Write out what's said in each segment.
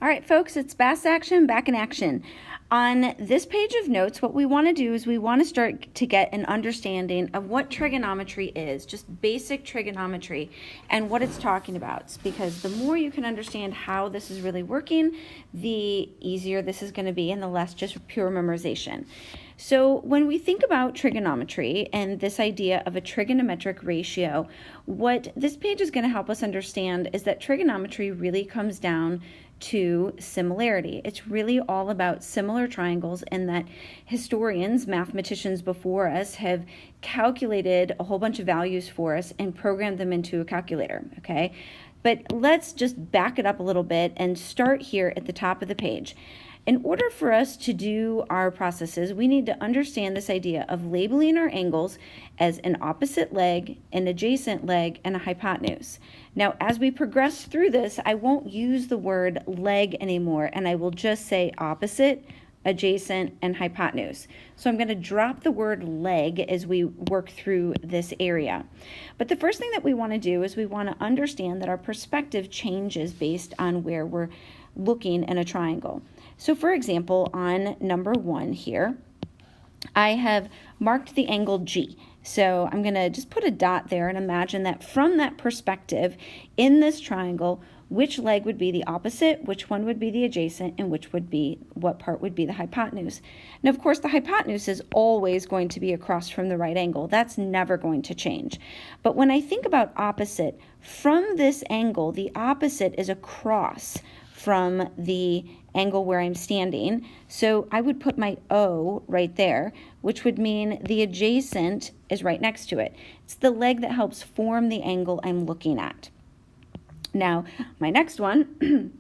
All right, folks, it's Fast Action, back in action. On this page of notes, what we want to do is we want to start to get an understanding of what trigonometry is, just basic trigonometry, and what it's talking about. Because the more you can understand how this is really working, the easier this is going to be and the less just pure memorization. So when we think about trigonometry and this idea of a trigonometric ratio, what this page is going to help us understand is that trigonometry really comes down to similarity. It's really all about similar triangles, and that historians, mathematicians before us, have calculated a whole bunch of values for us and programmed them into a calculator, okay? But let's just back it up a little bit and start here at the top of the page. In order for us to do our processes, we need to understand this idea of labeling our angles as an opposite leg, an adjacent leg, and a hypotenuse. Now, as we progress through this, I won't use the word leg anymore, and I will just say opposite, adjacent, and hypotenuse. So I'm going to drop the word leg as we work through this area. But the first thing that we want to do is we want to understand that our perspective changes based on where we're looking in a triangle. So for example, on number 1 here, I have marked the angle G. So I'm going to just put a dot there and imagine that from that perspective in this triangle, which leg would be the opposite, which one would be the adjacent, and what part would be the hypotenuse. Now, of course, the hypotenuse is always going to be across from the right angle. That's never going to change. But when I think about opposite, from this angle, the opposite is across from the angle where I'm standing. So I would put my O right there, which would mean the adjacent is right next to it. It's the leg that helps form the angle I'm looking at. Now, my next one,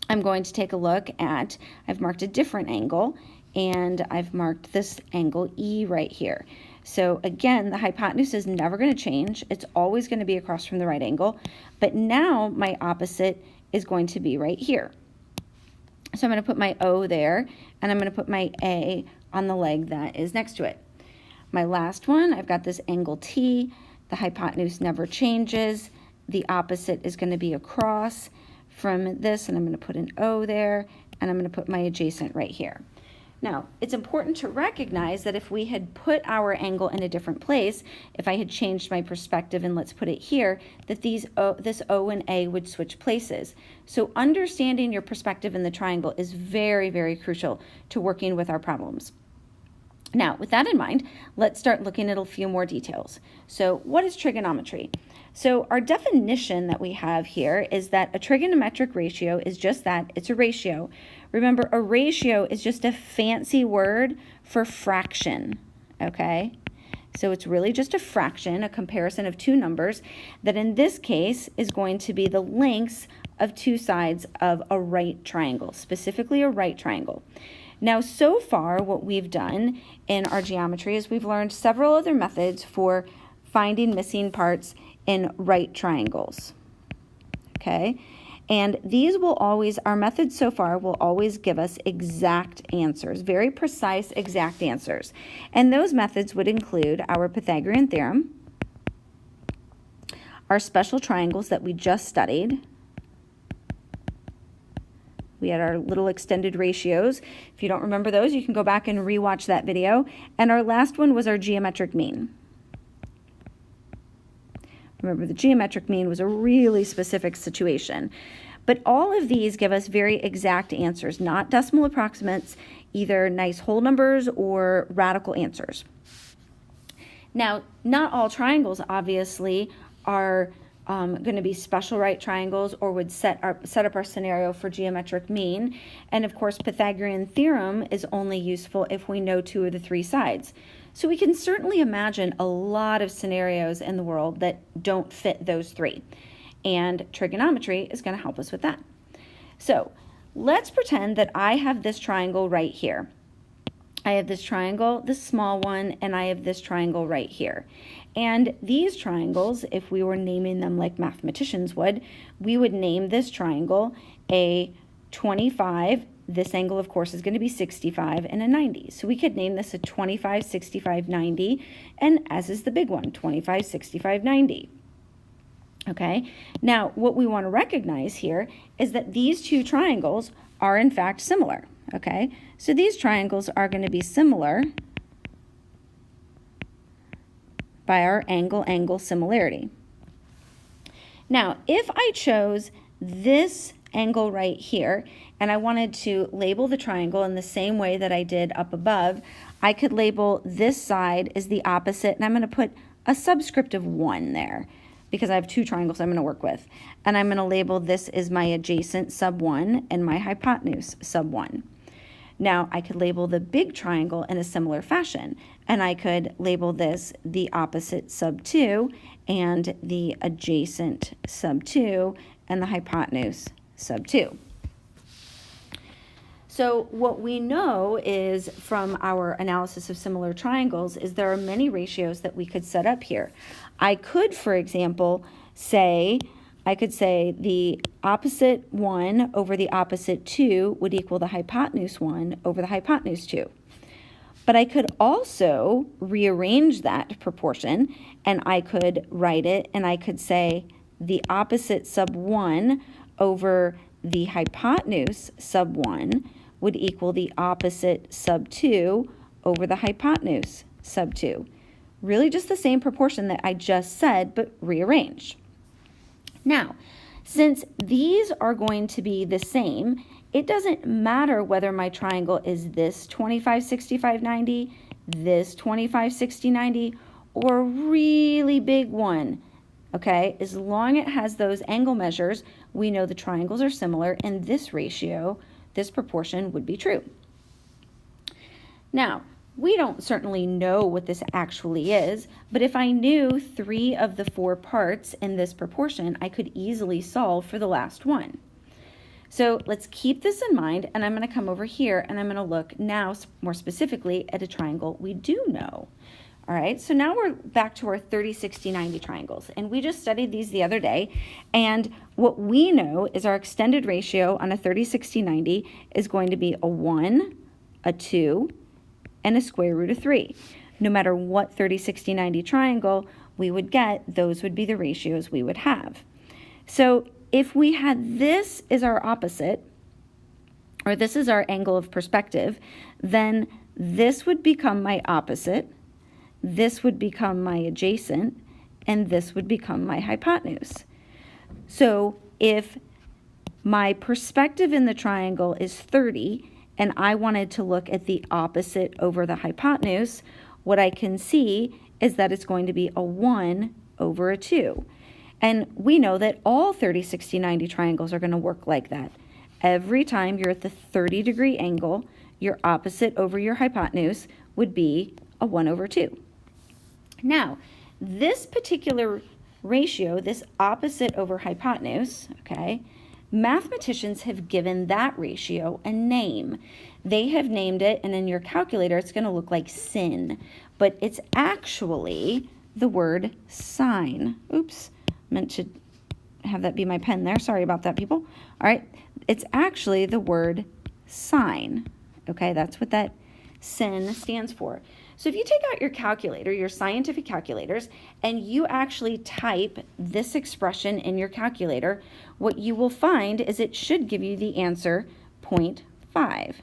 I'm going to take a look at, I've marked a different angle, and I've marked this angle E right here. So again, the hypotenuse is never going to change. It's always going to be across from the right angle. But now my opposite is going to be right here. So I'm going to put my O there, and I'm going to put my A on the leg that is next to it. My last one, I've got this angle T. The hypotenuse never changes. The opposite is going to be across from this, and I'm going to put an O there, and I'm going to put my adjacent right here. Now, it's important to recognize that if we had put our angle in a different place, if I had changed my perspective and let's put it here, that this O and A would switch places. So understanding your perspective in the triangle is very, very crucial to working with our problems. Now, with that in mind, let's start looking at a few more details. So what is trigonometry? So our definition that we have here is that a trigonometric ratio is just that, it's a ratio. Remember, a ratio is just a fancy word for fraction, okay? So it's really just a fraction, a comparison of two numbers that in this case is going to be the lengths of two sides of a right triangle, specifically a right triangle. Now, so far, what we've done in our geometry is we've learned several other methods for finding missing parts in right triangles, okay? And these will always, our methods so far will always give us exact answers, very precise, exact answers. And those methods would include our Pythagorean theorem, our special triangles that we just studied. We had our little extended ratios. If you don't remember those, you can go back and rewatch that video. And our last one was our geometric mean. Remember, the geometric mean was a really specific situation. But all of these give us very exact answers, not decimal approximates, either nice whole numbers or radical answers. Now, not all triangles, obviously, are going to be special right triangles or would set up our scenario for geometric mean. And of course, Pythagorean theorem is only useful if we know two of the three sides. So we can certainly imagine a lot of scenarios in the world that don't fit those three. And trigonometry is going to help us with that. So let's pretend that I have this triangle right here. I have this triangle, this small one, and I have this triangle right here. And these triangles, if we were naming them like mathematicians would, we would name this triangle a 25. This angle, of course, is going to be 65 and a 90. So we could name this a 25, 65, 90, and as is the big one, 25, 65, 90. Okay, now what we want to recognize here is that these two triangles are in fact similar. Okay, so these triangles are going to be similar by our angle-angle similarity. Now, if I chose this angle right here and I wanted to label the triangle in the same way that I did up above, I could label this side as the opposite, and I'm going to put a subscript of 1 there because I have two triangles I'm going to work with. And I'm going to label this as my adjacent sub 1 and my hypotenuse sub 1. Now, I could label the big triangle in a similar fashion, and I could label this the opposite sub 2 and the adjacent sub 2 and the hypotenuse sub 2. So what we know is from our analysis of similar triangles is there are many ratios that we could set up here. I could, for example, say the opposite 1 over the opposite 2 would equal the hypotenuse 1 over the hypotenuse 2. But I could also rearrange that proportion, and I could write it, and I could say the opposite sub 1 over the hypotenuse sub 1 would equal the opposite sub 2 over the hypotenuse sub 2. Really just the same proportion that I just said, but rearranged. Now, since these are going to be the same, it doesn't matter whether my triangle is this 25, 65, 90, this 25, 60, 90, or a really big one, okay? As long as it has those angle measures, we know the triangles are similar, and this ratio, this proportion would be true. Now, we don't certainly know what this actually is, but if I knew 3 of the 4 parts in this proportion, I could easily solve for the last one. So let's keep this in mind, and I'm going to come over here and I'm going to look now more specifically at a triangle we do know. All right, so now we're back to our 30, 60, 90 triangles, and we just studied these the other day, and what we know is our extended ratio on a 30, 60, 90 is going to be a 1, a 2, and a square root of 3. No matter what 30, 60, 90 triangle we would get, those would be the ratios we would have. So if we had this as our opposite, or this is our angle of perspective, then this would become my opposite, this would become my adjacent, and this would become my hypotenuse. So if my perspective in the triangle is 30, and I wanted to look at the opposite over the hypotenuse, what I can see is that it's going to be a 1 over a 2. And we know that all 30, 60, 90 triangles are going to work like that. Every time you're at the 30-degree angle, your opposite over your hypotenuse would be a 1 over 2. Now, this particular ratio, this opposite over hypotenuse, okay, mathematicians have given that ratio a name. They have named it, and in your calculator, it's going to look like sin, but it's actually the word sine. Oops, meant to have that be my pen there. Sorry about that, people. All right, it's actually the word sine. Okay, that's what that sin stands for. So if you take out your calculator, your scientific calculators, and you actually type this expression in your calculator, what you will find is it should give you the answer 0.5.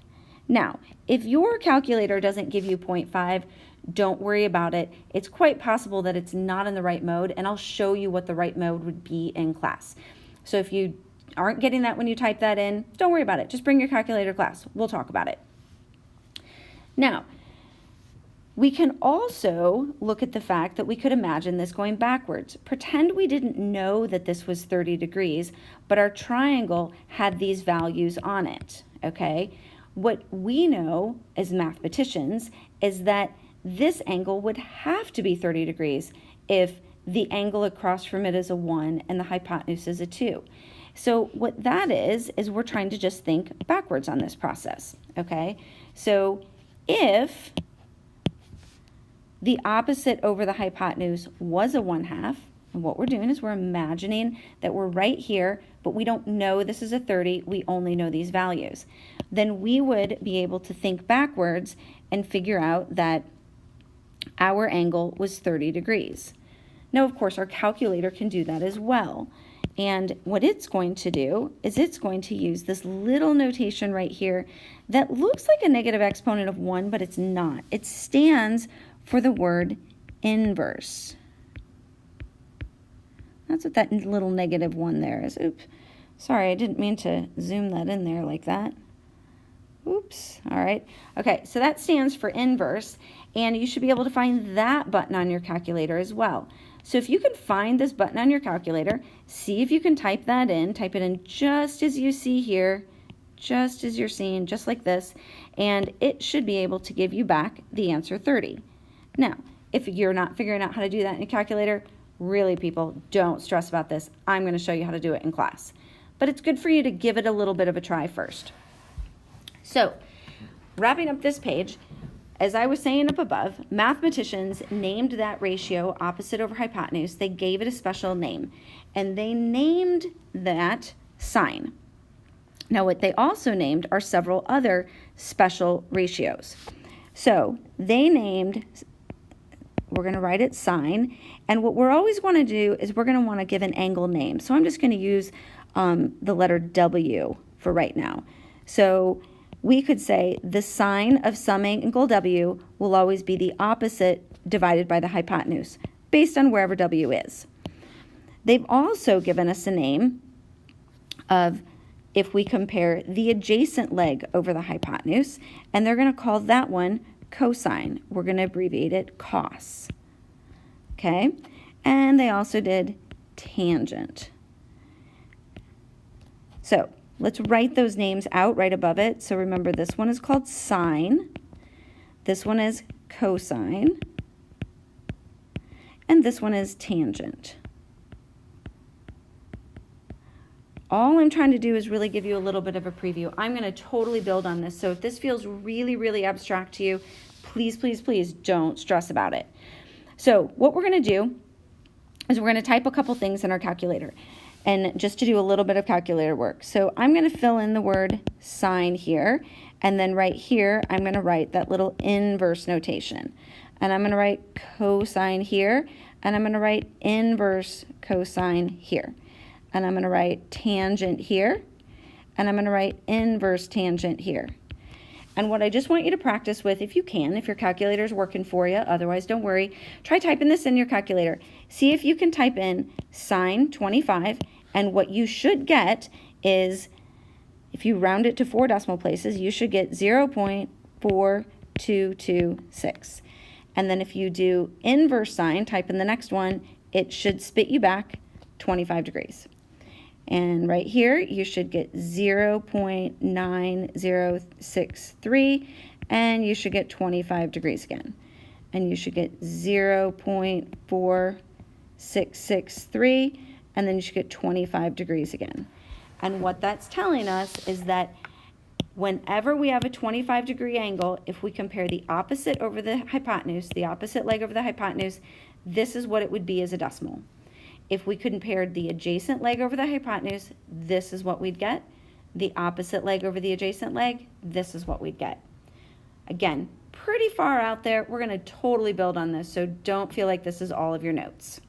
Now, if your calculator doesn't give you 0.5, don't worry about it. It's quite possible that it's not in the right mode, and I'll show you what the right mode would be in class. So if you aren't getting that when you type that in, don't worry about it. Just bring your calculator to class. We'll talk about it. Now, we can also look at the fact that we could imagine this going backwards. Pretend we didn't know that this was 30 degrees, but our triangle had these values on it, okay? What we know as mathematicians is that this angle would have to be 30 degrees if the angle across from it is a 1 and the hypotenuse is a 2. So what that is we're trying to just think backwards on this process, okay? So if the opposite over the hypotenuse was a 1/2, and what we're doing is we're imagining that we're right here, but we don't know this is a 30, we only know these values. Then we would be able to think backwards and figure out that our angle was 30 degrees. Now, of course, our calculator can do that as well. And what it's going to do is it's going to use this little notation right here that looks like a negative exponent of 1, but it's not. It stands for the word inverse. That's what that little negative 1 there is. Oops. Sorry, I didn't mean to zoom that in there like that. Oops. All right. Okay, so that stands for inverse, and you should be able to find that button on your calculator as well. So if you can find this button on your calculator, see if you can type that in. Type it in just as you see here, just as you're seeing, just like this, and it should be able to give you back the answer 30. Now, if you're not figuring out how to do that in a calculator, really, people, don't stress about this. I'm going to show you how to do it in class. But it's good for you to give it a little bit of a try first. So, wrapping up this page, as I was saying up above, mathematicians named that ratio opposite over hypotenuse. They gave it a special name, and they named that sine. Now, what they also named are several other special ratios. So, they named, we're going to write it sine, and what we're always want to do is we're going to want to give an angle name. So, I'm just going to use the letter W for right now. So, we could say the sine of some angle W will always be the opposite divided by the hypotenuse, based on wherever W is. They've also given us a name of if we compare the adjacent leg over the hypotenuse, and they're going to call that one cosine. We're going to abbreviate it cos. Okay? And they also did tangent. So, let's write those names out right above it. So remember, this one is called sine, this one is cosine, and this one is tangent. All I'm trying to do is really give you a little bit of a preview. I'm going to totally build on this. So if this feels really, really abstract to you, please, please, please don't stress about it. So what we're going to do is we're going to type a couple things in our calculator. And just to do a little bit of calculator work. So I'm going to fill in the word sine here, and then right here I'm going to write that little inverse notation. And I'm going to write cosine here, and I'm going to write inverse cosine here. And I'm going to write tangent here, and I'm going to write inverse tangent here. And what I just want you to practice with, if you can, if your calculator is working for you, otherwise don't worry, try typing this in your calculator. See if you can type in sine 25, and what you should get is, if you round it to 4 decimal places, you should get 0.4226. And then if you do inverse sine, type in the next one, it should spit you back 25 degrees. And right here, you should get 0.9063, and you should get 25 degrees again. And you should get 0.4663, and then you should get 25 degrees again. And what that's telling us is that whenever we have a 25-degree angle, if we compare the opposite over the hypotenuse, the opposite leg over the hypotenuse, this is what it would be as a decimal. If we compared the adjacent leg over the hypotenuse, this is what we'd get. The opposite leg over the adjacent leg, this is what we'd get. Again, pretty far out there. We're going to totally build on this, so don't feel like this is all of your notes.